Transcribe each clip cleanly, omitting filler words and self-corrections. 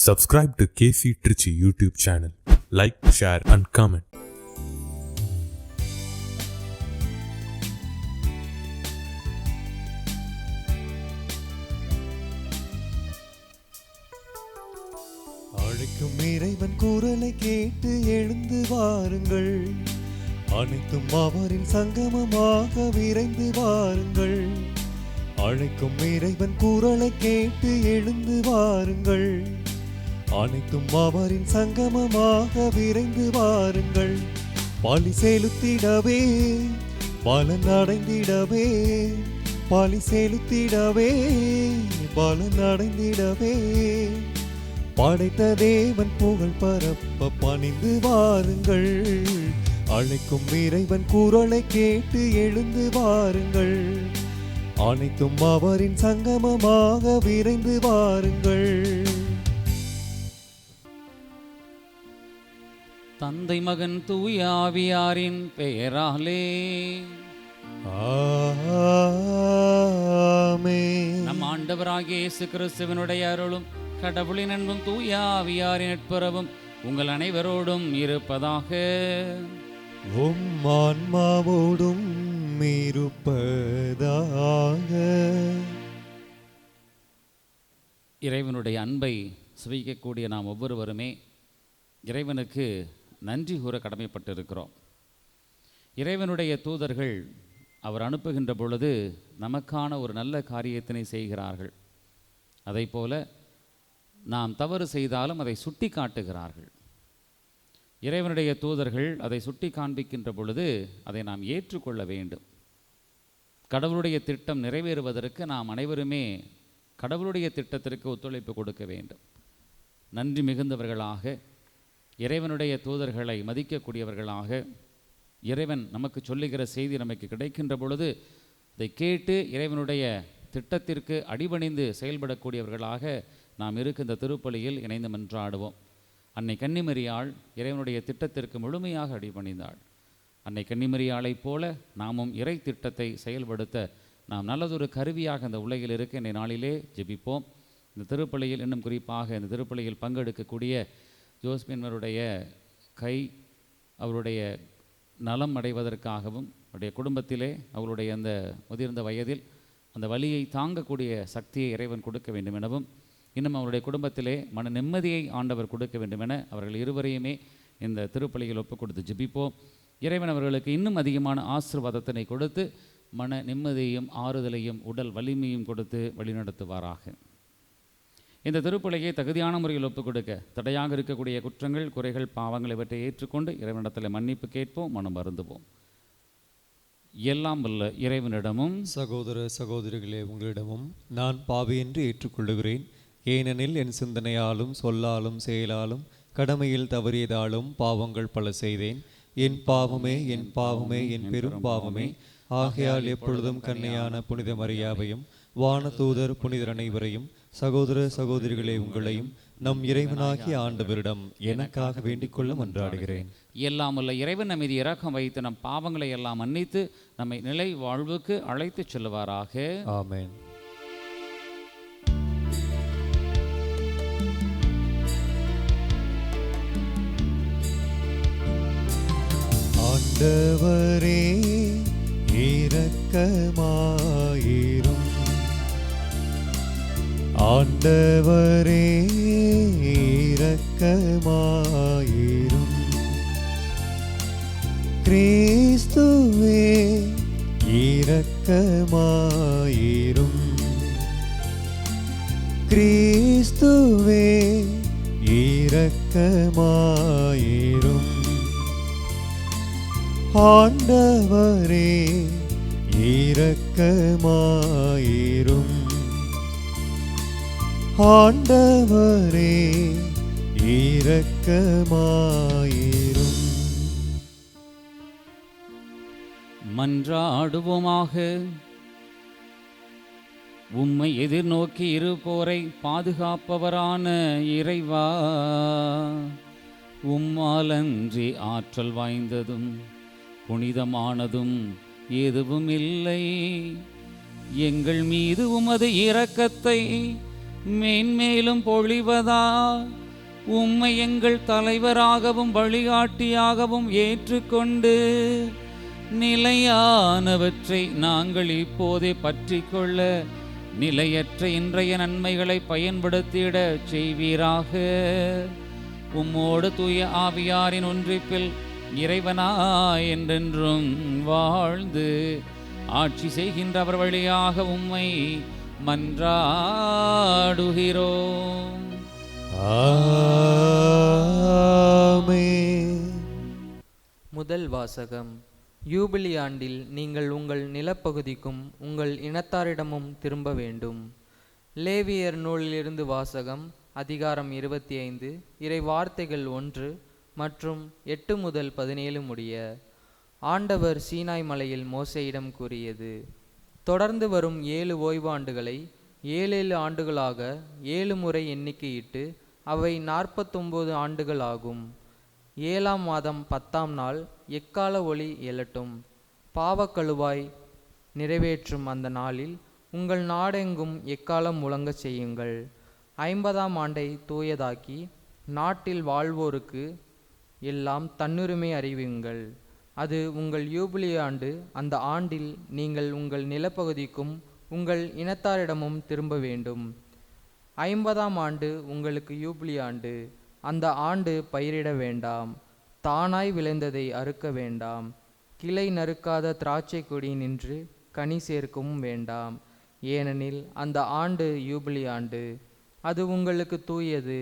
Subscribe to KC Trichy YouTube channel. Like, share and comment. அழைக்கும் இறைவன் குரலை கேட்டு எழுந்து வாருங்கள், அனைத்தும் அவரின் சங்கமமாக விரைந்து வாருங்கள். அழைக்கும் இறைவன் குரலை கேட்டு எழுந்து வாருங்கள், அனைத்தும் அவரின் சங்கமமாக விரைந்து வாருங்கள். பலி செலுத்திடவே பலன் அடைந்திடவே, பலி செலுத்திடவே பலன் அடைந்திடவே, படைத்த தேவன் புகழ் பரப்ப பணிந்து வாருங்கள். அழைக்கும் இறைவன் குரலை கேட்டு எழுந்து வாருங்கள், அனைத்தும் அவரின் சங்கமமாக விரைந்து வாருங்கள். தந்தை மகன் தூய ஆவியாரின் பெயராலே ஆமென். நம் ஆண்டவராகிய இயேசு கிறிஸ்துவினுடைய அருளும் கடவுளின் அன்பும் தூய ஆவியாரின் நட்புறவும் உங்கள் அனைவரோடும் இருப்பதாக. உம் ஆன்மாவோடும் இருப்பதாக. இறைவனுடைய அன்பை சுவைக்கக்கூடிய நாம் ஒவ்வொருவருமே இறைவனுக்கு நன்றி கூற கடமைப்பட்டிருக்கிறோம். இறைவனுடைய தூதர்கள் அவர் அனுப்புகின்ற பொழுது நமக்கான ஒரு நல்ல காரியத்தினை செய்கிறார்கள். அதைப்போல நாம் தவறு செய்தாலும் அதை சுட்டி காட்டுகிறார்கள். இறைவனுடைய தூதர்கள் அதை சுட்டி காண்பிக்கின்ற பொழுது அதை நாம் ஏற்றுக்கொள்ள வேண்டும். கடவுளுடைய திட்டம் நிறைவேறுவதற்கு நாம் அனைவருமே கடவுளுடைய திட்டத்திற்கு ஒத்துழைப்பு கொடுக்க வேண்டும். நன்றி மிகுந்தவர்களாக, இறைவனுடைய தூதர்களை மதிக்கக்கூடியவர்களாக, இறைவன் நமக்கு சொல்லுகிற செய்தி நமக்கு கிடைக்கின்ற பொழுது அதை கேட்டு இறைவனுடைய திட்டத்திற்கு அடிபணிந்து செயல்படக்கூடியவர்களாக நாம் இருக்கின்ற திருப்பலியில் இணைந்து மன்றாடுவோம். அன்னை கன்னிமரியாள் இறைவனுடைய திட்டத்திற்கு முழுமையாக அடிபணிந்தாள். அன்னை கன்னிமரியாளைப் போல நாமும் இறை திட்டத்தை செயல்படுத்த நாம் நல்லதொரு கருவியாக இந்த உலகில் இருக்க இந்த நாளிலே ஜெபிப்போம். இந்த திருப்பலியில் இன்னும் குறிப்பாக இந்த திருப்பலியில் பங்கெடுக்கக்கூடிய ஜோஸ்பின்வருடைய கை அவருடைய நலம் அடைவதற்காகவும், அவருடைய குடும்பத்திலே அவருடைய அந்த முதிர்ந்த வயதில் அந்த வலியை தாங்கக்கூடிய சக்தியை இறைவன் கொடுக்க வேண்டும் எனவும், இன்னும் அவருடைய குடும்பத்திலே மன நிம்மதியை ஆண்டவர் கொடுக்க வேண்டும் என அவர்கள் இருவரையுமே இந்த திருப்பலியில் ஒப்புக் கொடுத்து ஜெபிப்போம். இறைவன் அவர்களுக்கு இன்னும் அதிகமான ஆசீர்வாதத்தினை கொடுத்து மன நிம்மதியையும் ஆறுதலையும் உடல் வலிமையும் கொடுத்து வழிநடத்துவாராக. இந்த திருப்பலியை தகுதியான முறையில் ஒப்புக் கொடுக்க தடையாக இருக்கக்கூடிய குற்றங்கள், குறைகள், பாவங்கள் இவற்றை ஏற்றுக்கொண்டு இறைவனிடத்தில் மன்னிப்பு கேட்போம், மனம் வருந்துவோம். எல்லாம் வல்ல இறைவனிடமும் சகோதர சகோதரிகளே, உங்களிடமும் நான் பாவியென்று ஏற்றுக்கொள்ளுகிறேன். ஏனெனில் என் சிந்தனையாலும் சொல்லாலும் செயலாலும் கடமையில் தவறியதாலும் பாவங்கள் பல செய்தேன். என் பாவமே என் பாவமே என் பெரும் பாவமே. ஆகையால் எப்பொழுதும் கன்னியான புனித மரியாவையும் வானதூதர் புனிதர் அனைவரையும், சகோதர சகோதரிகளே உங்களையும் நம் இறைவனாகிய ஆண்டவரிடம் எனக்காக வேண்டிக் கொள்ள மன்றாடுகிறேன். எல்லாம் வல்ல இறைவன் நம் மீது இரக்கம் வைத்து நம் பாவங்களை எல்லாம் மன்னித்து நம்மை நிலை வாழ்வுக்கு அழைத்து செல்வாராக. ஆமென். ஆண்டவரே இரக்கமாயிரும், ஆண்டவரே இரக்கமாயிரும், கிறிஸ்துவே இரக்கமாயிரும், கிறிஸ்துவே இரக்கமாயிரும், ஆண்டவரே இரக்கமாயிரும், ஆண்டவரே இரக்கமாயிரும். மன்றாடுவோமாக. உம்மை எதிர்நோக்கி இருப்போரை பாதுகாப்பவரான இறைவா, உம்மாலன்றி ஆற்றல் வாய்ந்ததும் புனிதமானதும் எதுவும் இல்லை. எங்கள் மீது உமது இரக்கத்தை மேன்மேலும் பொழிவதா உம்மை எங்கள் தலைவராகவும் வழிகாட்டியாகவும் ஏற்றுக்கொண்டு நிலையானவற்றை நாங்கள் இப்போதே பற்றி கொள்ள நிலையற்ற இன்றைய நன்மைகளை பயன்படுத்திட செய்வீராக. உம்மோடு தூய ஆவியாரின் ஒன்றிப்பில் இறைவனாய் என்றென்றும் வாழ்ந்து ஆட்சி செய்கின்றவர் வழியாக உம்மை மன்றாடுகிறோம். ஆமென். முதல் வாசகம். யூபிலி ஆண்டில் நீங்கள் உங்கள் நிலப்பகுதிக்கும் உங்கள் இனத்தாரிடமும் திரும்ப வேண்டும். லேவியர் நூலிலிருந்து வாசகம். அதிகாரம் 25 இறை வார்த்தைகள் 1 மற்றும் 8 முதல் 17 முடிய. ஆண்டவர் சீனாய் மலையில் மோசேயிடம் கூறியது: தொடர்ந்து வரும் 7 ஓய்வு ஆண்டுகளை 7 ஆண்டுகளாக 7 முறை எண்ணிக்கையிட்டு அவை 49 ஆண்டுகள் ஆகும். 7ஆம் மாதம் 10ஆம் நாள் எக்கால ஒலி எழட்டும். பாவக்கழுவாய் நிறைவேற்றும் அந்த நாளில் உங்கள் நாடெங்கும் எக்காலம் முழங்கச் செய்யுங்கள். 50ஆம் ஆண்டை தூயதாக்கி நாட்டில் வாழ்வோருக்கு எல்லாம் தன்னுரிமை அறிவியுங்கள். அது உங்கள் யூபிலி ஆண்டு. அந்த ஆண்டில் நீங்கள் உங்கள் நிலப்பகுதிக்கும் உங்கள் இனத்தாரிடமும் திரும்ப வேண்டும். 50ஆம் ஆண்டு உங்களுக்கு யூபிலி ஆண்டு. அந்த ஆண்டு பயிரிட வேண்டாம். தானாய் விளைந்ததை அறுக்க வேண்டாம். கிளை நறுக்காத திராட்சை கொடி நின்று கனி சேர்க்கவும் வேண்டாம். ஏனெனில் அந்த ஆண்டு யூபிலி ஆண்டு. அது உங்களுக்கு தூயது.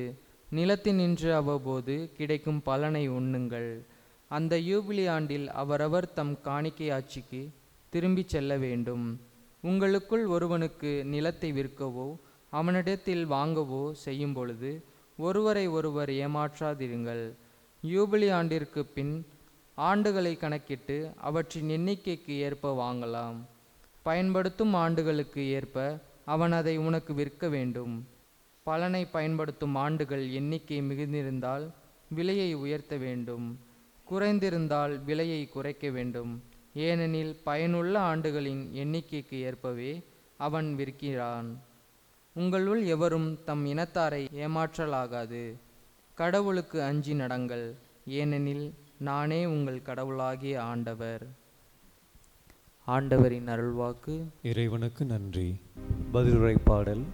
நிலத்தினின்று அவ்வப்போது கிடைக்கும் பலனை உண்ணுங்கள். அந்த யூபிலி ஆண்டில் அவரவர் தம் காணிக்கையாட்சிக்கு திரும்பிச் செல்ல வேண்டும். உங்களுக்குள் ஒருவனுக்கு நிலத்தை விற்கவோ அவனிடத்தில் வாங்கவோ செய்யும் பொழுது ஒருவரை ஒருவர் ஏமாற்றாதிருங்கள். யூபிலி ஆண்டிற்கு பின் ஆண்டுகளை கணக்கிட்டு அவற்றின் எண்ணிக்கைக்கு ஏற்ப வாங்கலாம். பயன்படுத்தும் ஆண்டுகளுக்கு ஏற்ப அவன் அதை உனக்கு விற்க வேண்டும். பலனை பயன்படுத்தும் ஆண்டுகள் எண்ணிக்கை மிகுந்திருந்தால் விலையை உயர்த்த வேண்டும். குறைந்திருந்தால் விலையை குறைக்க வேண்டும். ஏனெனில் பயனுள்ள ஆண்டுகளின் எண்ணிக்கைக்கு ஏற்பவே அவன் விற்கிறான். உங்களுள் எவரும் தம் இனத்தாரை ஏமாற்றலாகாது. கடவுளுக்கு அஞ்சி நடங்கள். ஏனெனில் நானே உங்கள் கடவுளாகிய ஆண்டவர். ஆண்டவரின் அருள்வாக்கு. இறைவனுக்கு நன்றி. பதிலுரை பாடல்.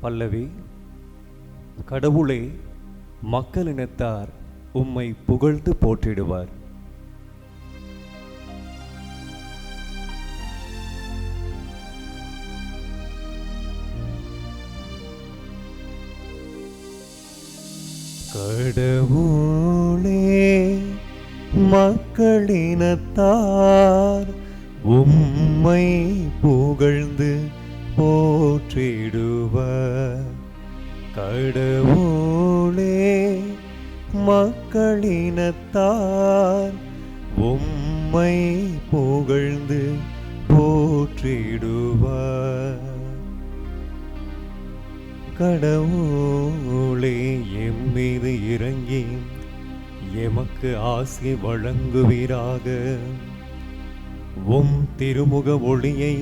பல்லவி. கடவுளே, மக்களினத்தார் உம்மை புகழ்ந்து போற்றிடுவார். கடவுளே, மக்களினத்தார் உம்மை புகழ்ந்து போற்றிடுவர். கடவுளே, மக்களினத்தார் உம்மை புகழ்ந்து போற்றிடுவர். கடவுளே, எம்மீது இறங்கி எமக்கு ஆசி வழங்குவீராக. உம் திருமுக ஒளியை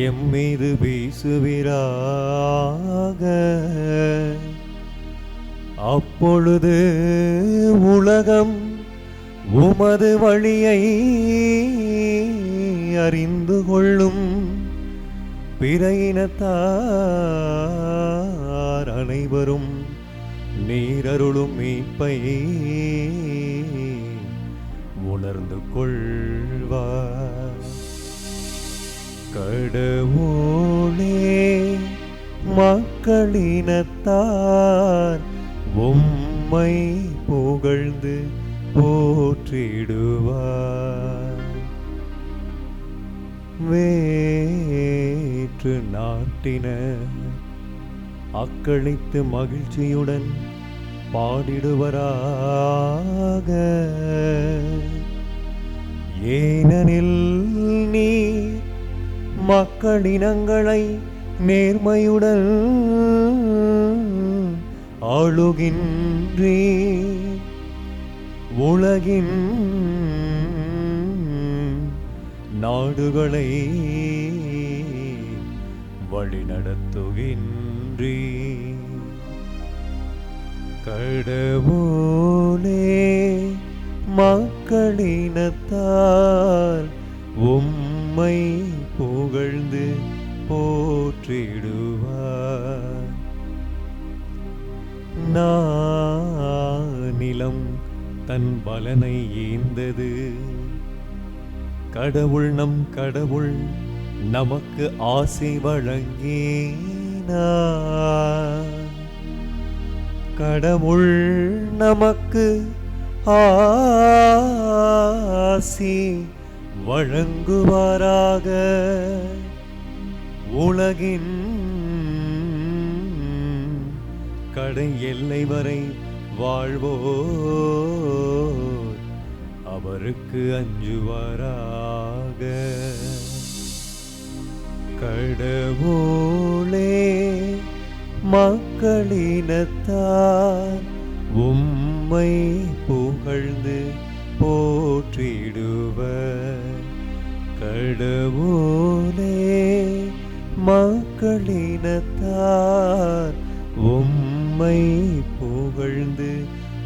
எம்மீது வீசுவீராக. அப்பொழுது உலகம் உமது வழியை அறிந்து கொள்ளும். பிற இனத்தார் அனைவரும் நீரருளும் மீட்பை உணர்ந்து கொள்வார். கடவுளே, மக்களினத்தார் உம்மை புகழ்ந்து போற்றிடுவார். வேற்று நாட்டினர் அக்களித்து மகிழ்ச்சியுடன் பாடிடுவராக. ஏனெனில் நீ மக்களினங்களை நேர்மையுடன் ஆளுகின்றீ. உலகின் நாடுகளை வழி நடத்துகின்றே. கடவுளே மக்களினத்தால் உம்மை புகழ்ந்து போற்றிடுவார். நிலம் தன் பலனை ஈந்தது. கடவுள் நம் கடவுள் நமக்கு ஆசி வழங்கினார். கடவுள் நமக்கு ஆசி வழங்குவாராக. உலகின் கடை எல்லை வரை வாழ்வோர் அவருக்கு அஞ்சுவாராக. கடவுளே மக்களினத்தார் உம்மை புகழ்ந்து போற்றிடுவர். கடவுளே மக்களினத்தார் உம்மை புகழ்ந்து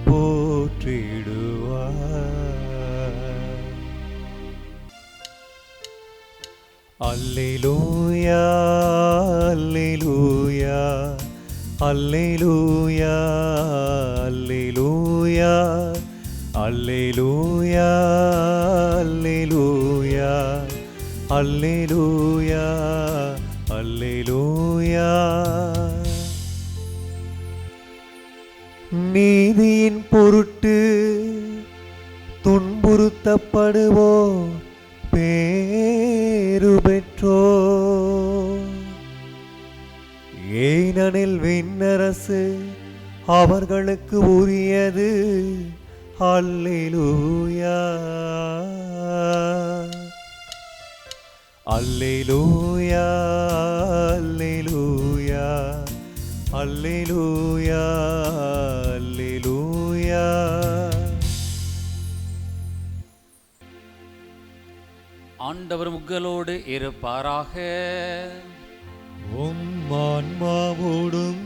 போற்றிடுவார். அல்லேலூயா அல்லேலூயா அல்லேலூயா அல்லேலூயா அல்லேலூயா அல்லேலூயா அல்லேலூயா அல்லேலூயா. நீதியின் பொருட்டு துன்புறுத்தப்படுவோ பேரு பெற்றோ. ஏனெனில் விண்ணரசு அவர்களுக்கு உரியது. அல்லேலூயா அல்லேலூயா அல்லேலூயா அல்லேலூயா அல்லேலூயா. ஆண்டவர் உங்களோடு இருப்பாராக. உம் ஆன்மாவோடும்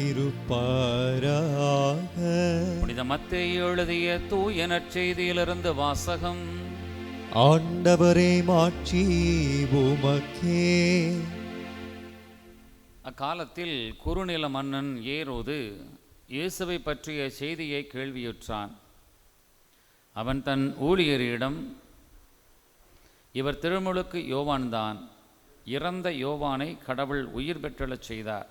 இருப்பாராக. புனித மத்தேயு எழுதிய தூய நற்செய்தியிலிருந்து வாசகம். ஆண்டவரே மாட்சி உமக்கே. அக்காலத்தில் குறுநில மன்னன் ஏரோது இயேசுவை பற்றிய செய்தியை கேள்வியுற்றான். அவன் தன் ஊழியரிடம், இவர் திருமுழுக்கு யோவான்தான். இறந்த யோவானை கடவுள் உயிர் பெற்றெழச் செய்தார்.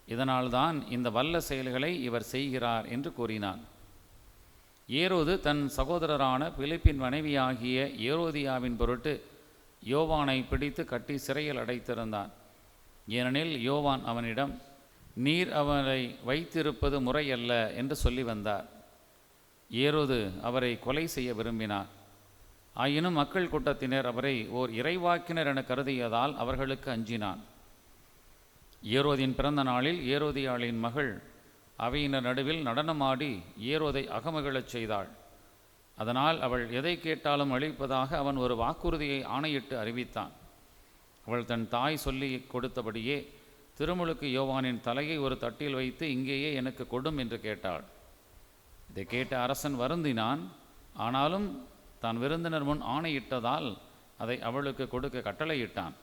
இதனால்தான் இந்த வல்ல செயல்களை இவர் செய்கிறார் என்று கூறினான். ஏரோது தன் சகோதரரான பிலிப்பின் மனைவியாகிய ஏரோதியாவின் பொருட்டு யோவானை பிடித்து கட்டி சிறையில் அடைத்திருந்தான். ஏனெனில் யோவான் அவனிடம், நீர் அவரை வைத்திருப்பது முறையல்ல என்று சொல்லி வந்தார். ஏரோது அவரை கொலை செய்ய விரும்பினார். ஆயினும் மக்கள் கூட்டத்தினர் அவரை ஓர் இறைவாக்கினர் என கருதியதால் அவர்களுக்கு அஞ்சினான். ஏரோதின் பிறந்த நாளில் ஏரோதியாளின் மகள் அவையினர் நடுவில் நடனமாடி ஏரோதை அகமகிழச் செய்தாள். அதனால் அவள் எதை கேட்டாலும் அளிப்பதாக அவன் ஒரு வாக்குறுதியை ஆணையிட்டு அறிவித்தான். அவள் தன் தாய் சொல்லி கொடுத்தபடியே திருமுழுக்கு யோவானின் தலையை ஒரு தட்டில் வைத்து, இங்கேயே எனக்கு கொடும் என்று கேட்டாள். இதை கேட்ட அரசன் வருந்தினான். ஆனாலும் தான் விருந்தினர் முன் ஆணையிட்டதால் அதை அவளுக்கு கொடுக்க கட்டளையிட்டான்.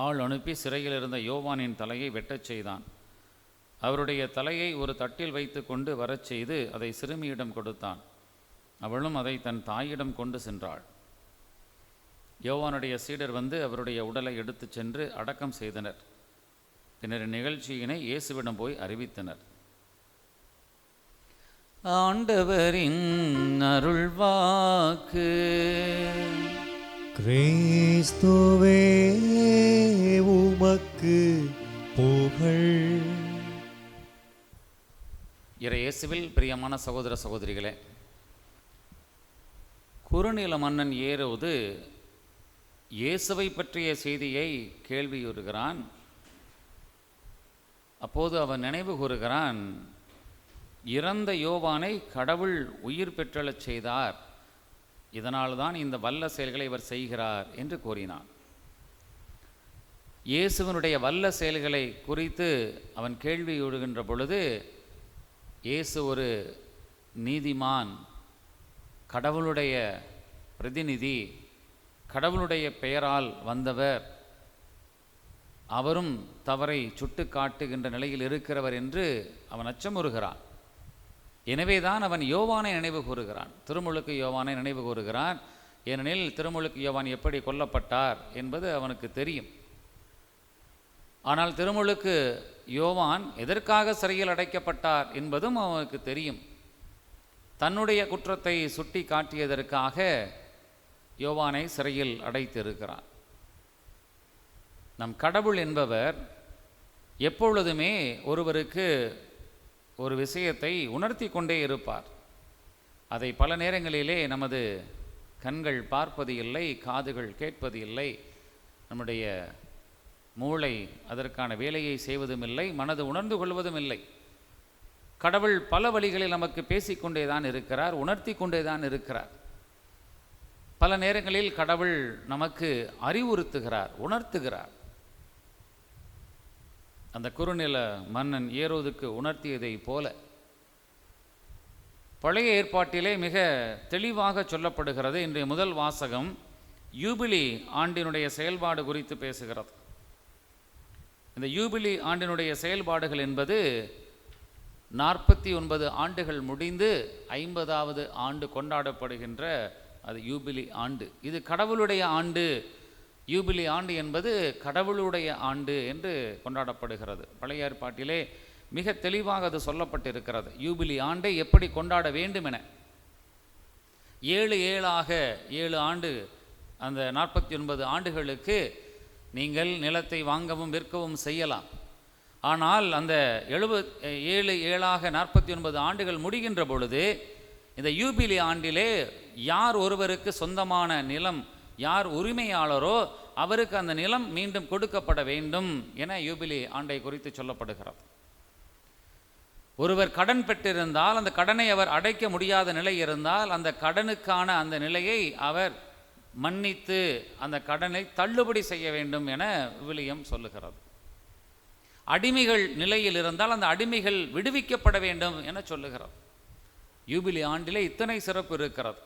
ஆள் அனுப்பி சிறையில் இருந்த யோவானின் தலையை வெட்டச் செய்தான். அவருடைய தலையை ஒரு தட்டில் வைத்து கொண்டு வரச் செய்து அதை சிறுமியிடம் கொடுத்தான். அவளும் அதை தன் தாயிடம் கொண்டு சென்றாள். யோவானுடைய சீடர் வந்து அவருடைய உடலை எடுத்துச் சென்று அடக்கம் செய்தனர். பின்னர் நிகழ்ச்சியினை இயேசுவிடம் போய் அறிவித்தனர். ஆண்டவரின் அருள்வாக்கு. கிறிஸ்துவே உமக்கு புகழ். இயேசுவில் பிரியமான சகோதர சகோதரிகளே, குறுநில மன்னன் ஏரோது இயேசுவை பற்றிய செய்தியை கேள்வியுறுகிறான். அப்போது அவன் நினைவு கூறுகிறான், இறந்த யோவானை கடவுள் உயிர் பெற்றெழச் செய்தார். இதனால்தான் இந்த வல்ல செயல்களை இவர் செய்கிறார் என்று கூறினான். இயேசுவினுடைய வல்ல செயல்களை குறித்து அவன் கேள்வியுடுகின்ற பொழுது, இயேசு ஒரு நீதிமான், கடவுளுடைய பிரதிநிதி, கடவுளுடைய பெயரால் வந்தவர், அவரும் தவறை சுட்டு காட்டுகின்ற நிலையில் இருக்கிறவர் என்று அவன் அச்சமுறுகிறான். எனவேதான் அவன் யோவானை நினைவு கூறுகிறான், திருமுழுக்கு யோவானை நினைவு கூறுகிறான். ஏனெனில் திருமுழுக்கு யோவான் எப்படி கொல்லப்பட்டார் என்பது அவனுக்கு தெரியும். ஆனால் திருமுழுக்கு யோவான் எதற்காக சிறையில் அடைக்கப்பட்டார் என்பதும் அவனுக்கு தெரியும். தன்னுடைய குற்றத்தை சுட்டி காட்டியதற்காக யோவானை சிறையில் அடைத்திருக்கிறான். நம் கடவுள் என்பவர் எப்பொழுதுமே ஒருவருக்கு ஒரு விஷயத்தை உணர்த்தி கொண்டே இருப்பார். அதை பல நேரங்களிலே நமது கண்கள் பார்ப்பது இல்லை, காதுகள் கேட்பது இல்லை, நம்முடைய மூளை அதற்கான வேலையை செய்வதும் இல்லை, மனது உணர்ந்து கொள்வதும் இல்லை. கடவுள் பல வழிகளில் நமக்கு பேசிக்கொண்டே தான் இருக்கிறார், உணர்த்தி கொண்டே தான் இருக்கிறார். பல நேரங்களில் கடவுள் நமக்கு அறிவுறுத்துகிறார், உணர்த்துகிறார். அந்த குறுநில மன்னன் ஏரோதுக்கு உணர்த்தியதை போல பழைய ஏற்பாட்டிலே மிக தெளிவாக சொல்லப்படுகிறது. இன்றைய முதல் வாசகம் யூபிலி ஆண்டினுடைய செயல்பாடு குறித்து பேசுகிறது. இந்த யூபிலி ஆண்டினுடைய செயல்பாடுகள் என்பது 49 ஆண்டுகள் முடிந்து 50வது ஆண்டு கொண்டாடப்படுகின்ற அது யூபிலி ஆண்டு. இது கடவுளுடைய ஆண்டு. யூபிலி ஆண்டு என்பது கடவுளுடைய ஆண்டு என்று கொண்டாடப்படுகிறது. பழைய ஏற்பாட்டிலே மிக தெளிவாக அது சொல்லப்பட்டிருக்கிறது. யூபிலி ஆண்டை எப்படி கொண்டாட வேண்டும் என 7 ஆண்டு, அந்த 49 ஆண்டுகளுக்கு நீங்கள் நிலத்தை வாங்கவும் விற்கவும் செய்யலாம். ஆனால் அந்த 49 ஆண்டுகள் முடிகின்ற பொழுது இந்த யூபிலி ஆண்டிலே யார் ஒருவருக்கு சொந்தமான நிலம், யார் உரிமையாளரோ அவருக்கு அந்த நிலம் மீண்டும் கொடுக்கப்பட வேண்டும் என யூபிலி ஆண்டை குறித்து சொல்லப்படுகிறது. ஒருவர் கடன் பெற்றிருந்தால் அந்த கடனை அவர் அடைக்க முடியாத நிலை இருந்தால் அந்த கடனுக்கான அந்த நிலையை அவர் மன்னித்து அந்த கடனை தள்ளுபடி செய்ய வேண்டும் என விவிலியம் சொல்லுகிறது. அடிமைகள் நிலையில் இருந்தால் அந்த அடிமைகள் விடுவிக்கப்பட வேண்டும் என சொல்லுகிறது. யூபிலி ஆண்டிலே இத்தனை சிறப்பு இருக்கிறது.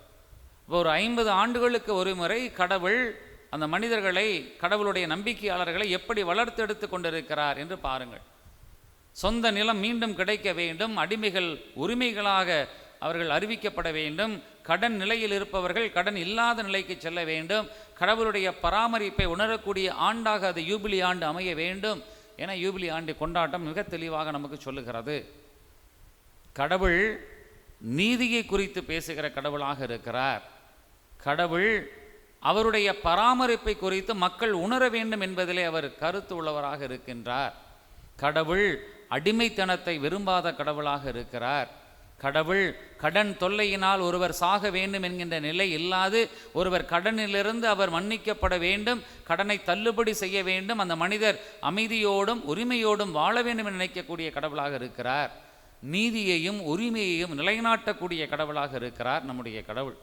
ஒரு 50 ஆண்டுகளுக்கு ஒரு முறை கடவுள் அந்த மனிதர்களை, கடவுளுடைய நம்பிக்கையாளர்களை எப்படி வளர்த்தெடுத்து கொண்டிருக்கிறார் என்று பாருங்கள். சொந்த நிலம் மீண்டும் கிடைக்க வேண்டும், அடிமைகள் உரிமைகளாக அவர்கள் அறிவிக்கப்பட வேண்டும், கடன் நிலையில் இருப்பவர்கள் கடன் இல்லாத நிலைக்கு செல்ல வேண்டும், கடவுளுடைய பராமரிப்பை உணரக்கூடிய ஆண்டாக அது யூபிலி ஆண்டு அமைய வேண்டும் என யூபிலி ஆண்டு கொண்டாட்டம் மிக தெளிவாக நமக்கு சொல்லுகிறது. கடவுள் நீதியை குறித்து பேசுகிற கடவுளாக இருக்கிறார். கடவுள் அவருடைய பராமரிப்பை குறித்து மக்கள் உணர வேண்டும் என்பதிலே அவர் கருத்து உள்ளவராக இருக்கின்றார். கடவுள் அடிமைத்தனத்தை விரும்பாத கடவுளாக இருக்கிறார். கடவுள் கடன் தொல்லையினால் ஒருவர் சாக வேண்டும் என்கின்ற நிலை இல்லாது ஒருவர் கடனிலிருந்து அவர் மன்னிக்கப்பட வேண்டும், கடனை தள்ளுபடி செய்ய வேண்டும், அந்த மனிதர் அமைதியோடும் உரிமையோடும் வாழ வேண்டும் என நினைக்கக்கூடிய கடவுளாக இருக்கிறார். நீதியையும் உரிமையையும் நிலைநாட்டக்கூடிய கடவுளாக இருக்கிறார் நம்முடைய கடவுள்.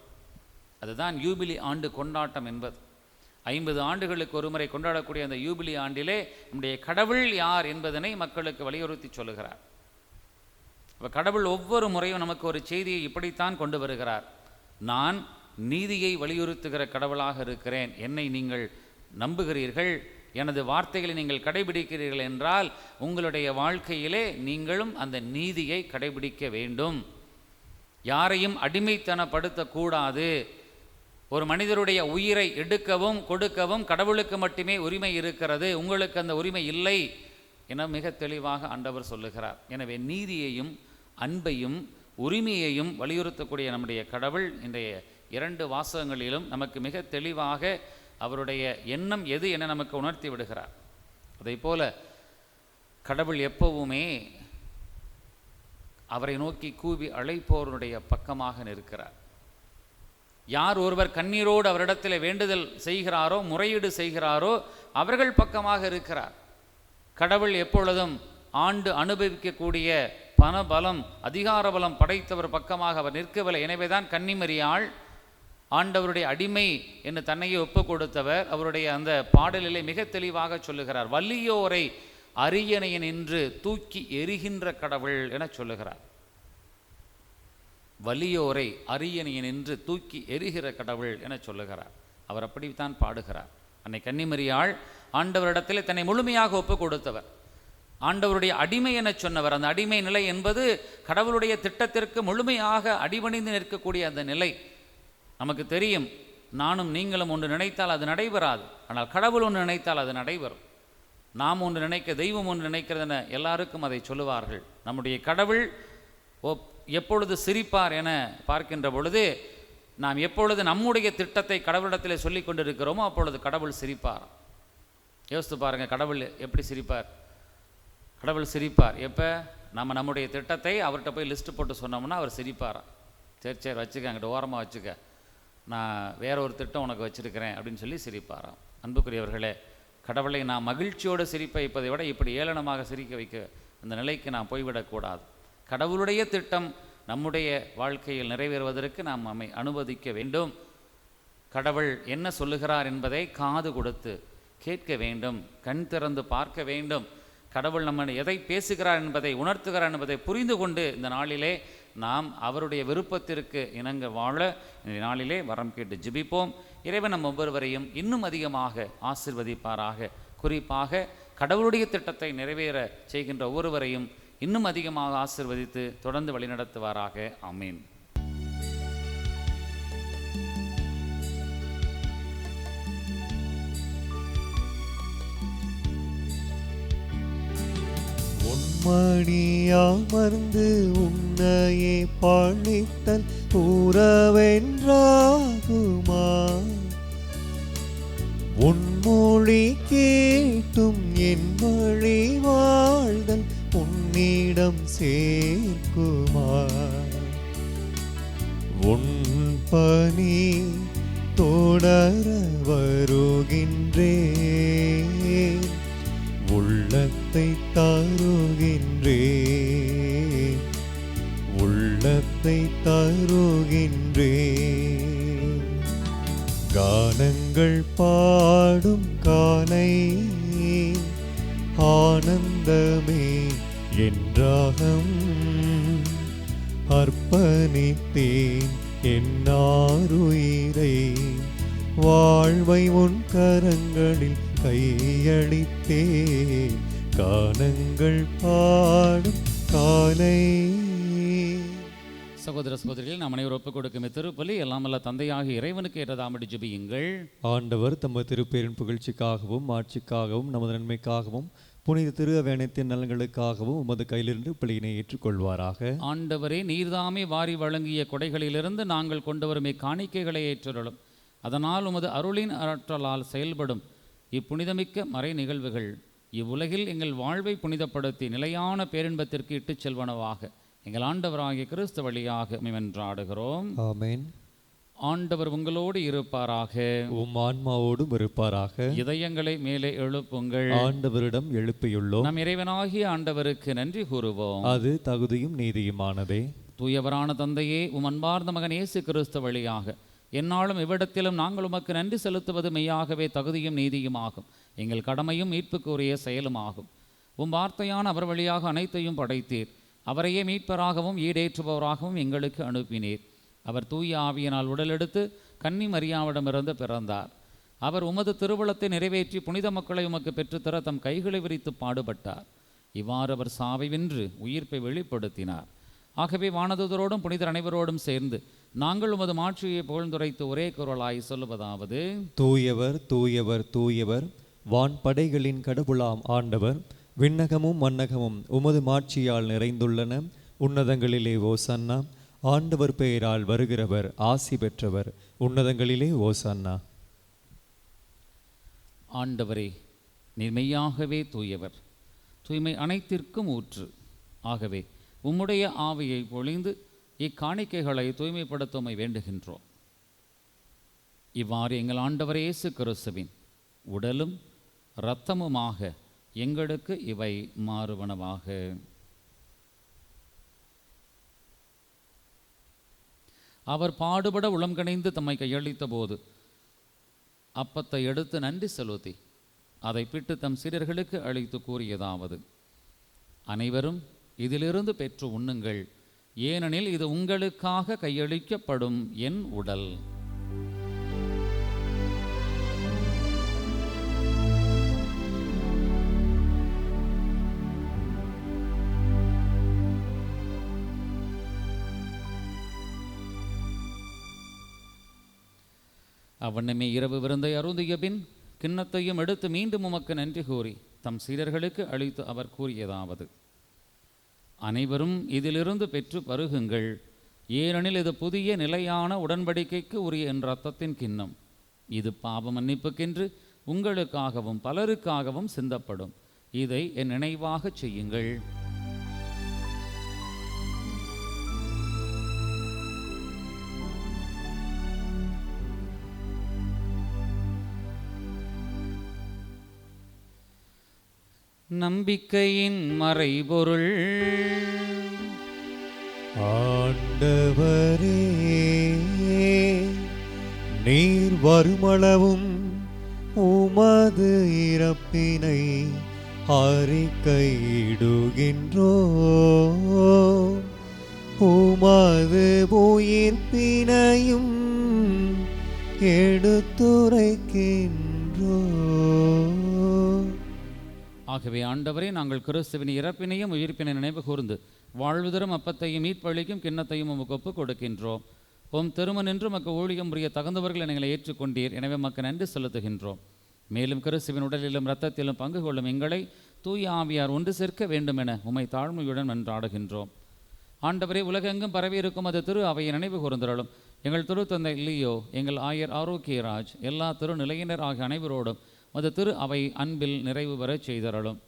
அதுதான் யூபிலி ஆண்டு கொண்டாட்டம் என்பது. 50 ஆண்டுகளுக்கு ஒரு முறை கொண்டாடக்கூடிய அந்த யூபிலி ஆண்டிலே நம்முடைய கடவுள் யார் என்பதனை மக்களுக்கு வலியுறுத்தி சொல்லுகிறார். இப்போ கடவுள் ஒவ்வொரு முறையும் நமக்கு ஒரு செய்தியை இப்படித்தான் கொண்டு வருகிறார். நான் நீதியை வலியுறுத்துகிற கடவுளாக இருக்கிறேன், என்னை நீங்கள் நம்புகிறீர்கள், எனது வார்த்தைகளை நீங்கள் கடைபிடிக்கிறீர்கள் என்றால் உங்களுடைய வாழ்க்கையிலே நீங்களும் அந்த நீதியை கடைபிடிக்க வேண்டும். யாரையும் அடிமைத்தனப்படுத்தக்கூடாது. ஒரு மனிதருடைய உயிரை எடுக்கவும் கொடுக்கவும் கடவுளுக்கு மட்டுமே உரிமை இருக்கிறது, உங்களுக்கு அந்த உரிமை இல்லை என மிக தெளிவாக ஆண்டவர் சொல்லுகிறார். எனவே நீதியையும் அன்பையும் உரிமையையும் வலியுறுத்தக்கூடிய நம்முடைய கடவுள் இன்றைய 2 வாசகங்களிலும் நமக்கு மிக தெளிவாக அவருடைய எண்ணம் எது என நமக்கு உணர்த்தி விடுகிறார். அதை போல கடவுள் எப்பவுமே அவரை நோக்கி கூவி அழைப்போருடைய பக்கமாக நிற்கிறார். யார் ஒருவர் கண்ணீரோடு அவரிடத்தில் வேண்டுதல் செய்கிறாரோ, முறையீடு செய்கிறாரோ அவர்கள் பக்கமாக இருக்கிறார். கடவுள் எப்பொழுதும் ஆண்டு அனுபவிக்கக்கூடிய பணபலம் அதிகார பலம் படைத்தவர் பக்கமாக அவர் நிற்கவில்லை. எனவேதான் கன்னிமரியாள் ஆண்டவருடைய அடிமை என்று தன்னையே ஒப்பு கொடுத்தவர் அவருடைய அந்த பாடலிலே மிக தெளிவாக சொல்லுகிறார், வலியோரை அரியணையை நின்று தூக்கி எரிகின்ற கடவுள் என சொல்லுகிறார். வலியோரை அரியணையை நின்று தூக்கி எரிகிற கடவுள் என சொல்லுகிறார். அவர் அப்படித்தான் பாடுகிறார். அன்னை கன்னிமரியாள் ஆண்டவரிடத்திலே தன்னை முழுமையாக ஒப்பு கொடுத்தவர், ஆண்டவருடைய அடிமை என சொன்னவர். அந்த அடிமை நிலை என்பது கடவுளுடைய திட்டத்திற்கு முழுமையாக அடிபணிந்து நிற்கக்கூடிய அந்த நிலை. நமக்கு தெரியும், நானும் நீங்களும் ஒன்று நினைத்தால் அது நடைபெறாது, ஆனால் கடவுள் ஒன்று நினைத்தால் அது நடைபெறும். நாம் ஒன்று நினைக்க தெய்வம் ஒன்று நினைக்கிறதென எல்லாருக்கும் அதை சொல்லுவார்கள். நம்முடைய கடவுள் எப்பொழுது சிரிப்பார் என பார்க்கின்ற பொழுது, நாம் எப்பொழுது நம்முடைய திட்டத்தை கடவுளிடத்தில் சொல்லி கொண்டிருக்கிறோமோ அப்பொழுது கடவுள் சிரிப்பார். யோசித்து பாருங்கள், கடவுள் எப்படி சிரிப்பார்? கடவுள் சிரிப்பார் எப்போ? நம்ம நம்முடைய திட்டத்தை அவர்கிட்ட போய் லிஸ்ட்டு போட்டு சொன்னோம்னா அவர் சிரிப்பார். சரி சரி வச்சுக்க, அங்கிட்ட ஓரமாக வச்சுக்க, நான் வேற ஒரு திட்டம் உனக்கு வச்சுருக்கிறேன் அப்படின்னு சொல்லி சிரிப்பாராம். அன்புக்குரியவர்களே, கடவுளை நாம் மகிழ்ச்சியோடு சிரிப்ப வைப்பதை விட இப்படி ஏளனமாக சிரிக்க வைக்க அந்த நிலைக்கு நாம் போய்விடக்கூடாது. கடவுளுடைய திட்டம் நம்முடைய வாழ்க்கையில் நிறைவேறுவதற்கு நாம் நம்மை அனுமதிக்க வேண்டும். கடவுள் என்ன சொல்லுகிறார் என்பதை காது கொடுத்து கேட்க வேண்டும், கண் திறந்து பார்க்க வேண்டும். கடவுள் நம்ம எதை பேசுகிறார் என்பதை உணர்த்துகிறார் என்பதை புரிந்து கொண்டு இந்த நாளிலே நாம் அவருடைய விருப்பத்திற்கு இணங்க வாழ இந்த நாளிலே வரம் கேட்டு ஜெபிப்போம். இறைவன் நம் ஒவ்வொருவரையும் இன்னும் அதிகமாக ஆசீர்வதிப்பாராக. குறிப்பாக கடவுளுடைய திட்டத்தை நிறைவேற செய்கின்ற ஒவ்வொருவரையும் இன்னும் அதிகமாக ஆசீர்வதித்து தொடர்ந்து வழிநடத்துவாராக. ஆமீன். மணியாமர்ந்து உன்னையே பழித்தல் உறவென்றாகுமா? உன்மொழி கேட்டும் என் வழி வாழ்தல் உன்னிடம் சேர்க்குமா? உன் பணி தொடர வருகின்றேன், உள்ளத்தை தருகின்றேன், உள்ளத்தை தருகின்றேன். கானங்கள் பாடும் காலை ஆனந்தமே என்றாகம் அர்ப்பணித்தேன் என்னாருயிரை, வாழ்வை உன் கரங்களில் கையளித்தே கானங்கள் பாடும் காலை. சகோதர சகோதரிகள், நாம் அனைவரும் ஒப்புக் கொடுக்கும் திருப்பலி எல்லாமல்ல தந்தையாகி இறைவனுக்கு ஏற்றதாமடி ஜெபியுங்கள். ஆண்டவர் தமது திருப்பேரின் புகழ்ச்சிக்காகவும் ஆட்சிக்காகவும் நமது நன்மைக்காகவும் புனித திரு அவேனத்தின் நலன்களுக்காகவும் உமது கையிலிருந்து பலியினை ஏற்றுக்கொள்வாராக. ஆண்டவரே, நீர்தாமே வாரி வழங்கிய கொடைகளிலிருந்து நாங்கள் கொண்டு வரும் காணிக்கைகளை ஏற்றருளும். அதனால் உமது அருளின் ஆற்றலால் செயல்படும் இப்புனிதமிக்க மறை நிகழ்வுகள் இவ்வுலகில் எங்கள் வாழ்வை புனிதப்படுத்தி நிலையான பேரின்பத்திற்கு இட்டுச் செல்வனவாக எங்கள் ஆண்டவராகிய கிறிஸ்து வழியாக மென்றாடுகிறோம். ஆமென். ஆண்டவர் உங்களோடு இருப்பாராக, உம் ஆன்மாவோடும் இருப்பாராக. இதயங்களை மேலே எழுப்புங்கள், ஆண்டவரிடம் எழுப்பியுள்ளோம். நம் இறைவனாகிய ஆண்டவருக்கு நன்றி கூறுவோம். அது தகுதியும் நீதியுமானதே. தூயவரான தந்தையே, உம் அன்பார்ந்த மகன் இயேசு கிறிஸ்து வழியாக எந்நாளும் இவ்விடத்திலும் நாங்கள் உமக்கு நன்றி செலுத்துவது மெய்யாகவே தகுதியும் நீதியுமாகும், எங்கள் கடமையும் மீட்புக்குரிய செயலுமாகும். உம் வார்த்தையான அவர் வழியாக அனைத்தையும் படைத்தீர், அவரையே மீட்பராகவும் ஈடேற்றுபவராகவும் எங்களுக்கு அனுப்பினீர். அவர் தூய ஆவியினால் உடலெடுத்து கன்னி மரியாவிடமிருந்து பிறந்தார். அவர் உமது திருவுளத்தை நிறைவேற்றி புனித மக்களை உமக்கு பெற்றுத்தர தம் கைகளை விரித்து பாடுபட்டார். இவ்வாறு அவர் சாவை வென்று உயிர்ப்பை வெளிப்படுத்தினார். ஆகவே வானதூதரோடும் புனிதர் அனைவரோடும் சேர்ந்து நாங்கள் உமது மாட்சியை புகழ்ந்துரைத்து ஒரே குரலாய் சொல்லுவதாவது: தூயவர் தூயவர் தூயவர், வான்படைகளின் கடவுளாம் ஆண்டவர், விண்ணகமும் மன்னகமும் உமது மாட்சியால் நிறைந்துள்ளன. உன்னதங்களிலே ஓசன்னா. ஆண்டவர் பெயரால் வருகிறவர் ஆசி பெற்றவர், உன்னதங்களிலே ஓசன்னா. ஆண்டவரே, நீர் மெய்யாகவே தூயவர், தூய்மை அனைத்திற்கும் ஊற்று. ஆகவே உம்முடைய ஆவியை பொழிந்து இக்காணிக்கைகளை தூய்மைப்படுத்துமை வேண்டுகின்றோம். இவ்வாறு எங்கள் ஆண்டவர் இயேசு கிறிஸ்துவின் உடலும் இரத்தமுமாக எங்களுக்கு இவை மாறுவனவாக. அவர் பாடுபட உளம் கனிந்து தம்மை கையளித்த போது அப்பத்தை எடுத்து நன்றி செலுத்தி அதை பிட்டு தம் சீடர்களுக்கு அளித்து கூறியதாவது, அனைவரும் இதிலிருந்து பெற்று உண்ணுங்கள், ஏனெனில் இது உங்களுக்காக கையளிக்கப்படும் என் உடல். அவ்வண்ணமே இரவு விருந்தை அருந்திய பின் கிண்ணத்தையும் எடுத்து மீண்டும் உமக்கு நன்றி கூறி தம் சீடர்களுக்கு அளித்து அவர் கூறியதாவது, அனைவரும் இதிலிருந்து பெற்று பருகுங்கள், ஏனெனில் இது புதிய நிலையான உடன்படிக்கைக்கு உரிய என் இரத்தத்தின் கிண்ணம். இது பாவ மன்னிப்புக்கென்று உங்களுக்காகவும் பலருக்காகவும் சிந்தப்படும். இதை என் நினைவாகச் செய்யுங்கள். நம்பிக்கையின் மறைபொருள். ஆண்டவரே, நீர் வருமளவும் உமது இறப்பினை அறிக்கையிடுகின்றோ, உமது உயிர்ப்பினையும் எடுத்துரைக்கின்றோ. ஆகவே ஆண்டவரே, நாங்கள் கிறிஸ்துவின் இறப்பினையும் உயிர்ப்பினை நினைவு கூர்ந்து வாழ்வு தரும் அப்பத்தையும் மீட்பளிக்கும் கிண்ணத்தையும் உமக்கு ஒப்புக் கொடுக்கின்றோம். உம் திருமணின்று மக்கு ஊழியம் புரிய தகுந்தவர்கள் எங்களை ஏற்றுக்கொண்டீர். எனவே மக்கு நன்றி செலுத்துகின்றோம். மேலும் கிறிஸ்துவின் உடலிலும் இரத்தத்திலும் பங்கு கொள்ளும் எங்களை தூய ஆவியார் ஒன்று சேர்க்க வேண்டும் என உம்மை தாழ்மையுடன் மன்றாடுகின்றோம். ஆண்டவரே, உலகெங்கும் பரவி இருக்கும் அது திரு அவையை நினைவு கூர்ந்தருளும். எங்கள் திருத்தந்தை லியோ, எங்கள் ஆயர் ஆரோக்கியராஜ், எல்லா திருநிலையினர் ஆகிய அனைவரோடும் அது திரு அவை அன்பில் நிறைவு பெறச் செய்தருளும்.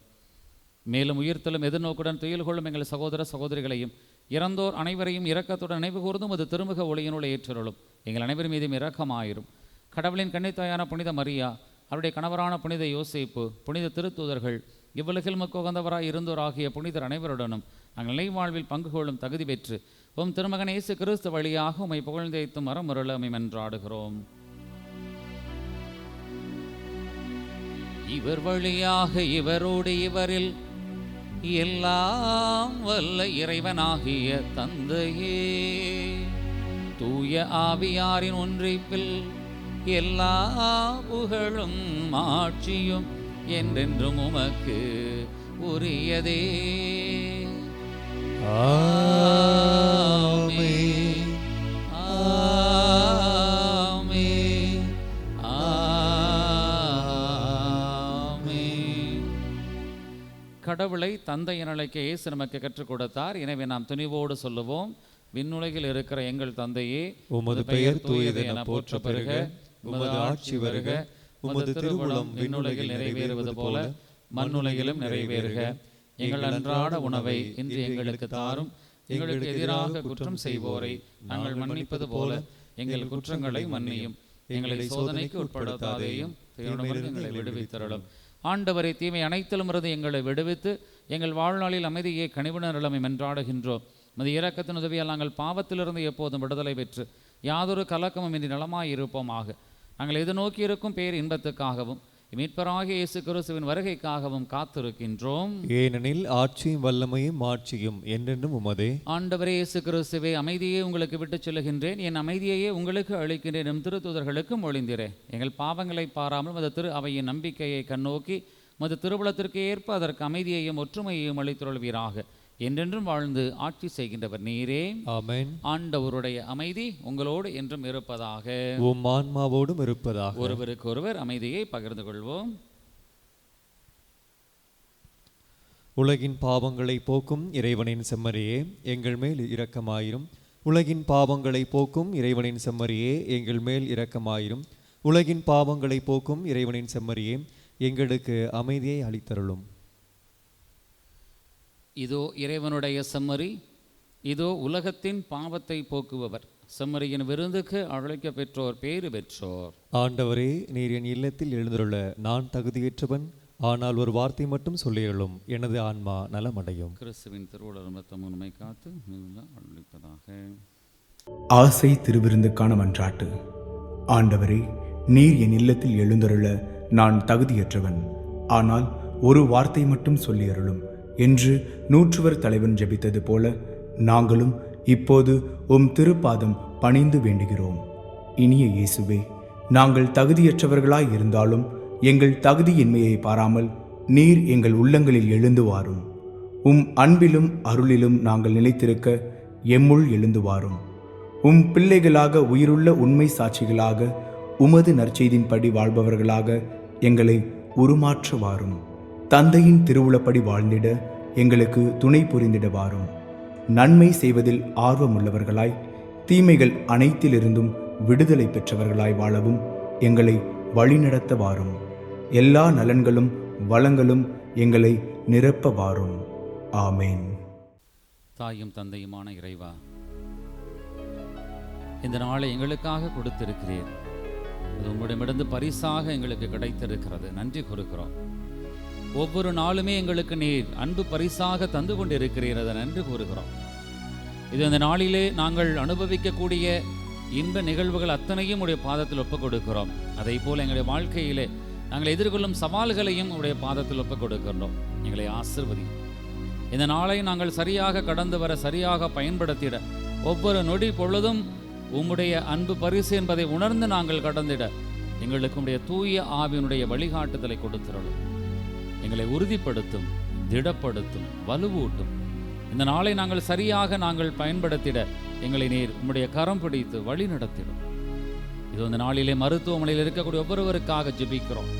மேலும் உயிர்த்தலும் எதிர்நோக்குடன் துயில் கொள்ளும் எங்கள் சகோதர சகோதரிகளையும் இறந்தோர் அனைவரையும் இரக்கத்துடன் நினைவு கூர்ந்தும் அது திருமுக ஒளியினுள் ஏற்றருளும். எங்கள் அனைவர் மீதும் இரக்கமாயிரும். கடவுளின் கன்னித்தாயான புனித மரியா, அவருடைய கணவரான புனித யோசேப்பு, புனித திருத்தூதர்கள், இவ்வுலகில் மக்குகந்தவராய் இருந்தோர் ஆகிய புனிதர் அனைவருடனும் நாங்கள் நிலைவாழ்வில் பங்கு கொள்ளும் தகுதி பெற்று உம் திருமகன் இயேசு கிறிஸ்து வழியாக உம்மை புகழ்ந்தேத்தும் மரமுருள உம்மை மன்றாடுகிறோம். இவர் வழியாக இவரோடு இவரில் எல்லாம் வல்ல இறைவனாகிய தந்தையே, தூய ஆவியாரின் ஒன்றிப்பில் எல்லா புகழும் ஆட்சியும் என்றென்றும் உமக்கு உரியதே. ஆமென். ஆமென். ஆமென். கடவுளை தந்தை என அழைக்க இயேசு நமக்கு கற்றுக் கொடுத்தார். எனவே நாம் துணிவோடு சொல்லுவோம், விண்ணுலகில் இருக்கிற எங்கள் தந்தையே, உமது பெயர் தூயது என போற்ற பெறுக, உமது ஆட்சி வருக, உமது திருவுளம் விண்ணுலகில் நிறைவேறுவது போல மண்ணுலகிலும் நிறைவேறுக. எங்கள் அன்றாட உணவை இன்று எங்களுக்கு தாரும். எங்களுக்கு எதிராக குற்றம் செய்வோரை நாங்கள் மன்னிப்பது போல எங்கள் குற்றங்களை மன்னியும். எங்களை சோதனைக்கு உட்படுத்தாதேயும், தீயோனிடமிருந்து எங்களை விடுவித்தருளும். ஆண்டவரை, தீமை அனைத்திலும் இருந்து எங்களை விடுவித்து எங்கள் வாழ்நாளில் அமைதியை கனிவுணர்களை மன்றாடுகின்றோம். மது இரக்கத்தின் உதவியால் நாங்கள் பாவத்திலிருந்து எப்போதும் விடுதலை பெற்று யாதொரு கலக்கமும் இன்றி நலமாயிருப்போமாக. நாங்கள் எதிர்நோக்கி இருக்கும் பேர் இன்பத்துக்காகவும் மீட்பராகிய இயேசு கிறிஸ்துவின் வருகைக்காகவும் காத்திருக்கின்றோம். ஏனெனில் ஆட்சியும் வல்லமையும் மாட்சியும் என்றென்றும் உமதே. ஆண்டவரே இயேசு கிறிஸ்துவே, அமைதியை உங்களுக்கு விட்டுச் செல்லுகின்றேன், என் அமைதியையே உங்களுக்கு அளிக்கின்றேன் எனும் திருத்தூதர்களுக்கு மொழிந்திரே. எங்கள் பாவங்களை பாராமல் மது திரு அவையின் நம்பிக்கையை கண்ணோக்கி மது திருவுளத்திற்கு ஏற்ப அதற்கு அமைதியையும் ஒற்றுமையையும் அளித்துள்வீராக. என்றென்றும் வாழ்ந்து ஆட்சி செய்கின்றவர் நீரே. ஆமென். ஆண்டவருடைய அமைதி உங்களோடு என்றும் இருப்பதாக. உம் ஆன்மாவோடும் இருப்பதாக. ஒருவருக்கு ஒருவர் அமைதியை பகிர்ந்து கொள்வோம். உலகின் பாவங்களை போக்கும் இறைவனின் செம்மறியே, எங்கள் மேல் இரக்கமாயிரும். உலகின் பாவங்களை போக்கும் இறைவனின் செம்மறியே, எங்கள் மேல் இரக்கமாயிரும். உலகின் பாவங்களை போக்கும் இறைவனின் செம்மறியே, எங்களுக்கு அமைதியை அளித்தருளும். இதோ இறைவனுடைய செம்மறி, இதோ உலகத்தின் பாவத்தை போக்குபவர். செம்மறியின் விருந்துக்கு அழைக்க பெற்றோர் பேறு பெற்றோர். ஆண்டவரே, நீர் என் இல்லத்தில் எழுந்துள்ள நான் தகுதியற்றவன், ஆனால் ஒரு வார்த்தை மட்டும் சொல்லியருளும், எனது ஆன்மா நலமடையும். கிறிஸ்துவின் திருவுளரும் இரத்தமும் நம்மை காத்து அளிப்பதாக. ஆசை திருவிருந்துக்கான மன்றாட்டு. ஆண்டவரே, நீர் என் இல்லத்தில் எழுந்தருள நான் தகுதியற்றவன். ஆனால் ஒரு வார்த்தை மட்டும் சொல்லி அருளும் என்று 100 தலைவன் ஜெபித்தது போல நாங்களும் இப்போது உம் திருப்பாதம் பணிந்து வேண்டுகிறோம். இனிய இயேசுவே, நாங்கள் தகுதியற்றவர்களாய் இருந்தாலும் எங்கள் தகுதியின்மையை பாராமல் நீர் எங்கள் உள்ளங்களில் எழுந்து வாரும். உம் அன்பிலும் அருளிலும் நாங்கள் நிலைத்திருக்க எம்முள் எழுந்து வாரும். உம் பிள்ளைகளாக உயிருள்ள உண்மை சாட்சிகளாக உமது நற்செய்தின்படி வாழ்பவர்களாக எங்களை உருமாற்ற வாரும். தந்தையின் திருவுளப்படி வாழ்ந்திட எங்களுக்கு துணை புரிந்திட வாரும். நன்மை செய்வதில் ஆர்வமுள்ளவர்களாய் தீமைகள் அனைத்திலிருந்தும் விடுதலை பெற்றவர்களாய் வாழவும் எங்களை வழிநடத்த வாரும். எல்லா நலன்களும் வளங்களும் எங்களை நிரப்ப வாரும். ஆமேன். தாயும் தந்தையுமான இறைவா, இந்த நாளை எங்களுக்காக கொடுத்திருக்கிறீர். அது உம்மிடமிருந்து பரிசாக எங்களுக்கு கிடைத்திருக்கிறது. நன்றி கூறுகிறோம். ஒவ்வொரு நாளுமே எங்களுக்கு நீர் அன்பு பரிசாக தந்து கொண்டிருக்கிறீர். அதை நன்றி கூறுகிறோம். இது அந்த நாளிலே நாங்கள் அனுபவிக்கக்கூடிய இன்ப நிகழ்வுகள் அத்தனையும் உடைய பாதத்தில் ஒப்புக் கொடுக்கிறோம். அதை போல் எங்களுடைய வாழ்க்கையிலே நாங்கள் எதிர்கொள்ளும் சவால்களையும் உடைய பாதத்தில் ஒப்புக் கொடுக்கின்றோம். எங்களை ஆசீர்வதி. இந்த நாளை நாங்கள் சரியாக கடந்து வர, சரியாக பயன்படுத்திட, ஒவ்வொரு நொடி பொழுதும் உம்முடைய அன்பு பரிசு என்பதை உணர்ந்து நாங்கள் கடந்திட எங்களுக்கு உடைய தூய ஆவியினுடைய வழிகாட்டுதலை கொடுத்துள்ளோம். எங்களை உறுதிப்படுத்தும், திடப்படுத்தும், வலுவூட்டும். இந்த நாளை நாங்கள் சரியாக நாங்கள் பயன்படுத்திட எங்களை நீர் உம்முடைய கரம் பிடித்து வழி நடத்திடும். இது இந்த நாளிலே மருத்துவமனையில் இருக்கக்கூடிய ஒவ்வொருவருக்காக ஜெபிக்கிறோம்.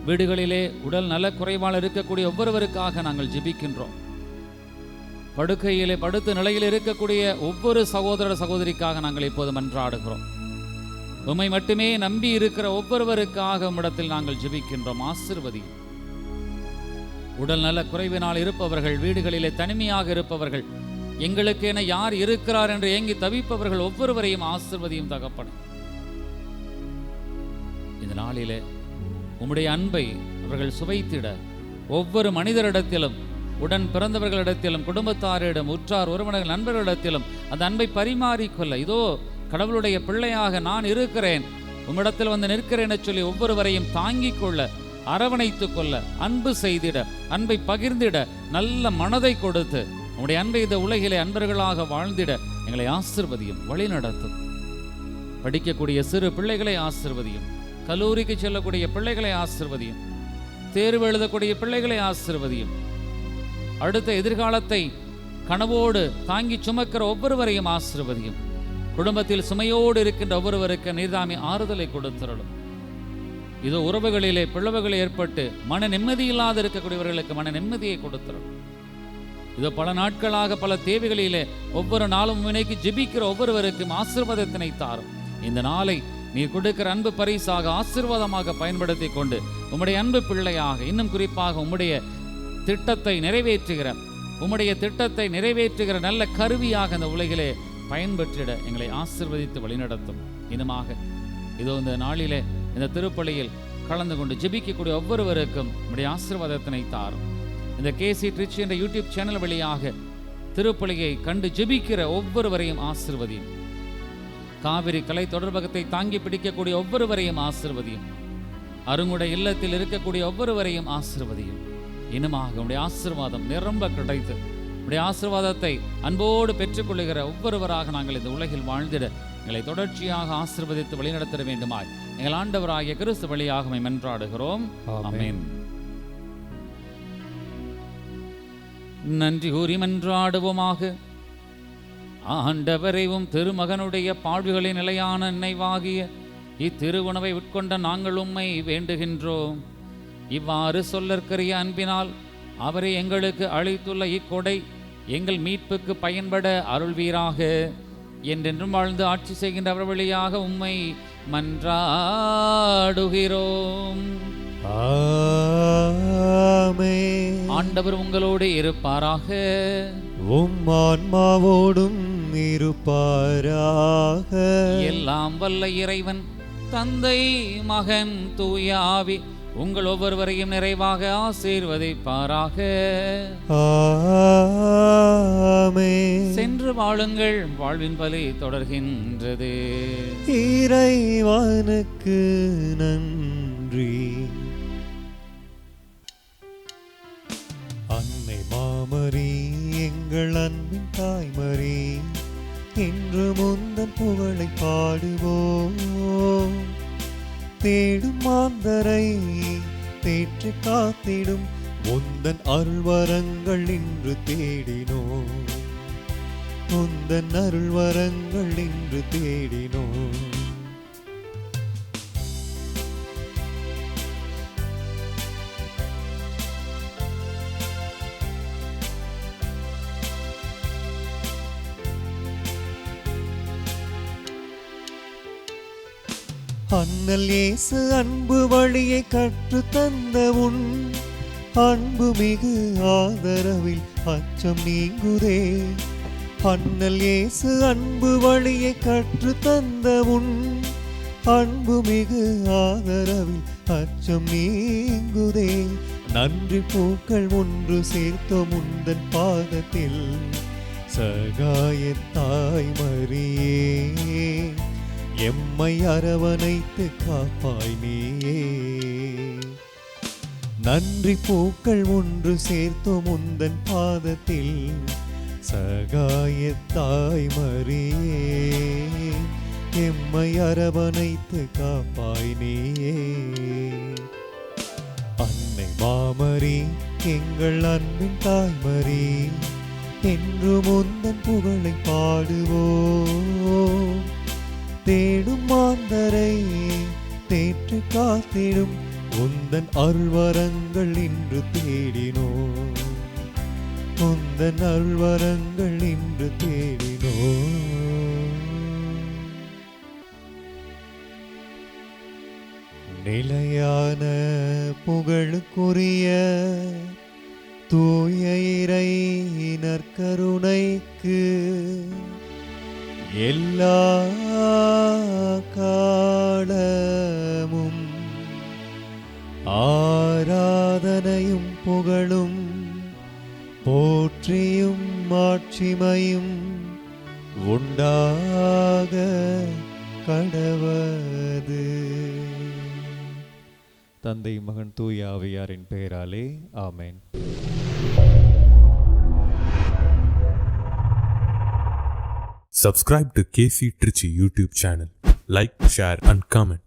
வீடுகளிலே உடல் நல குறைவால் இருக்கக்கூடிய ஒவ்வொருவருக்காக நாங்கள் ஜெபிக்கின்றோம். படுக்கையிலே படுத்த நிலையில் இருக்கக்கூடிய ஒவ்வொரு சகோதர சகோதரிக்காக நாங்கள் இப்போது மன்றாடுகிறோம். உம்மை மட்டுமே நம்பி இருக்கிற ஒவ்வொருவருக்காக உம்மிடத்தில் நாங்கள் ஜெபிக்கின்றோம். ஆசீர்வதி. உடல் நல குறைவினால் இருப்பவர்கள், வீடுகளிலே தனிமையாக இருப்பவர்கள், எங்களுக்கு என யார் இருக்கிறார் என்று ஏங்கி தவிப்பவர்கள் ஒவ்வொருவரையும் ஆசீர்வதியும் தகப்பனே. இந்த நாளிலே உம்முடைய அன்பை அவர்கள் சுவைத்திட ஒவ்வொரு மனிதரிடத்திலும், உடன் பிறந்தவர்களிடத்திலும், குடும்பத்தாரிடம், உற்றார் உறவினர்கள், நண்பர்களிடத்திலும் அந்த அன்பை பரிமாறிக்கொள்ள, இதோ கடவுளுடைய பிள்ளையாக நான் இருக்கிறேன், உம்மிடத்தில் வந்து நிற்கிறேன் என சொல்லி ஒவ்வொருவரையும் தாங்கிக் கொள்ள, அரவணைத்துக் கொள்ள, அன்பு செய்திட, அன்பை பகிர்ந்திட நல்ல மனதை கொடுத்து உம்முடைய அன்பை இந்த உலகிலே அன்பர்களாக வாழ்ந்திட எங்களை ஆசீர்வதியும், வழி நடத்தும். படிக்கக்கூடிய சிறு பிள்ளைகளை ஆசீர்வதியும், கல்லூரிக்கு செல்லக்கூடிய பிள்ளைகளை ஆசீர்வதியும், தேர்வு எழுதக்கூடிய பிள்ளைகளை ஆசீர்வதியும். அடுத்த எதிர்காலத்தை கனவோடு தாங்கி சுமக்கிற ஒவ்வொருவரையும் ஆசீர்வதியும். குடும்பத்தில் சுமையோடு இருக்கின்ற ஒவ்வொருவருக்கு நீர்தாமி ஆறுதலை கொடுத்திரலும். இதோ உறவுகளிலே பிளவுகள் ஏற்பட்டு மன நிம்மதி இல்லாத இருக்கக்கூடியவர்களுக்கு மன நிம்மதியை கொடுத்திரலும். இதோ பல நாட்களாக பல தேவைகளிலே ஒவ்வொரு நாளும் வினைக்கு ஜெபிக்கிற ஒவ்வொருவருக்கும் ஆசீர்வாதத்தினை தாரும். இந்த நாளை நீ கொடுக்கிற அன்பு பரிசாக ஆசீர்வாதமாக பயன்படுத்தி கொண்டு உம்முடைய அன்பு பிள்ளையாக, இன்னும் குறிப்பாக உம்முடைய திட்டத்தை நிறைவேற்றுகிற நல்ல கருவியாக இந்த உலகிலே பயன்பெற்றிட எங்களை ஆசீர்வதித்து வழிநடத்தும். இனமாக இதோ இந்த நாளிலே இந்த திருப்பலியில் கலந்து கொண்டு ஜெபிக்கக்கூடிய ஒவ்வொருவருக்கும் உம்முடைய ஆசீர்வாதத்தினை தாரும். இந்த கேசி ட்ரிச் என்ற யூடியூப் சேனல் வழியாக திருப்பலியை கண்டு ஜெபிக்கிற ஒவ்வொருவரையும் ஆசீர்வதியும். காவிரி கலை தொடர்பகத்தை தாங்கி பிடிக்கக்கூடிய ஒவ்வொருவரையும் ஆசீர்வதியும். அருங்குடை இல்லத்தில் இருக்கக்கூடிய ஒவ்வொருவரையும் ஆசீர்வதியும். இனமாக உடைய ஆசீர்வாதம் நிரம்ப கிடைத்து உடைய ஆசீர்வாதத்தை அன்போடு பெற்றுக்கொள்ளுகிற ஒவ்வொருவராக நாங்கள் இந்த உலகில் வாழ்ந்திட எங்களை தொடர்ச்சியாக ஆசீர்வதித்து வழிநடத்த வேண்டுமாய் எங்கள் ஆண்டவராகிய கிறிஸ்து வழியாக மன்றாடுகிறோம். ஆமென். நன்றி கூறி மன்றாடுவோமாக. ஆண்டவரையும் திருமகனுடைய பாடுகளின் நிலையான நினைவாகிய இத்திருவுணவை உட்கொண்ட நாங்கள் உம்மை வேண்டுகின்றோம். இவ்வாறு சொல்லற்கரிய அன்பினால் அவரை எங்களுக்கு அளித்துள்ள இக்கொடை எங்கள் மீட்புக்கு பயன்பட அருள்வீராக. என்றென்றும் வாழ்ந்து ஆட்சி செய்கின்ற அவர் வழியாக உம்மை மன்றாடுகிறோம். ஆமென். ஆண்டவர் உங்களோடு இருப்பாராக. உம் ஆன்மாவோடும் இருப்பாராக. எல்லாம் வல்ல இறைவன் தந்தை, மகன், தூய ஆவி உங்கள் ஒவ்வொருவரையும் நிறைவாக ஆசீர்வதிப்பாராக. ஆமென். சென்று வாழுங்கள், வாழ்வின் பலி தொடர்கின்றது. இறைவனுக்கு நன்றி. அன்னை மாமரி, எங்கள் அன்பின் தாய்மரி, என்று முந்தன் புகழை பாடுவோம். தேடும் மாந்தரை தேற்றி காத்திடும் உந்தன் அருள்வரங்கள் இன்று தேடினோம். உந்தன் அருள்வரங்கள் இன்று தேடினோம். அண்ணல் இயேசு அன்பு வழியை கற்று தந்த உன் அன்பு மிகு ஆதரவில் அச்சம் நீங்குதே. அண்ணல் இயேசு அன்பு வழியை கற்று தந்த உன் அன்பு மிகு ஆதரவில் அச்சம் நீங்குதே. நன்றி பூக்கள் ஒன்று சேர்த்தோம் உந்தன் பாதத்தில், சகாய தாய்மரியே, எம்மை அரவணைத்து காப்பாய் நீயே. நன்றி பூக்கள் ஒன்று சேர்த்தோம் உந்தன் பாதத்தில், சகாய தாய்மரியே, எம்மை அரவணைத்து காப்பாய் நீயே. அன்னை மாமரி, எங்கள் அன்பின் தாய்மரி, என்றும் உந்தன் புகழை பாடுவோம். தேடும் மாந்தரை தேற்றி காத்திடும் உந்தன் அருள்வரங்கள் இன்று தேடினோம். உந்தன் அருள்வரங்கள் இன்று தேடினோம். நிலையான புகழுக்குரிய தூய இறை நற்கருணைக்கு எல்லா காலமும் ஆராதனையும் புகழும் போற்றியும் மாட்சிமையும் உண்டாக கடவது. தந்தை மகன் தூய ஆவியாரின் பெயராலே ஆமென். Subscribe to KC Trichy YouTube channel. Like, share and comment.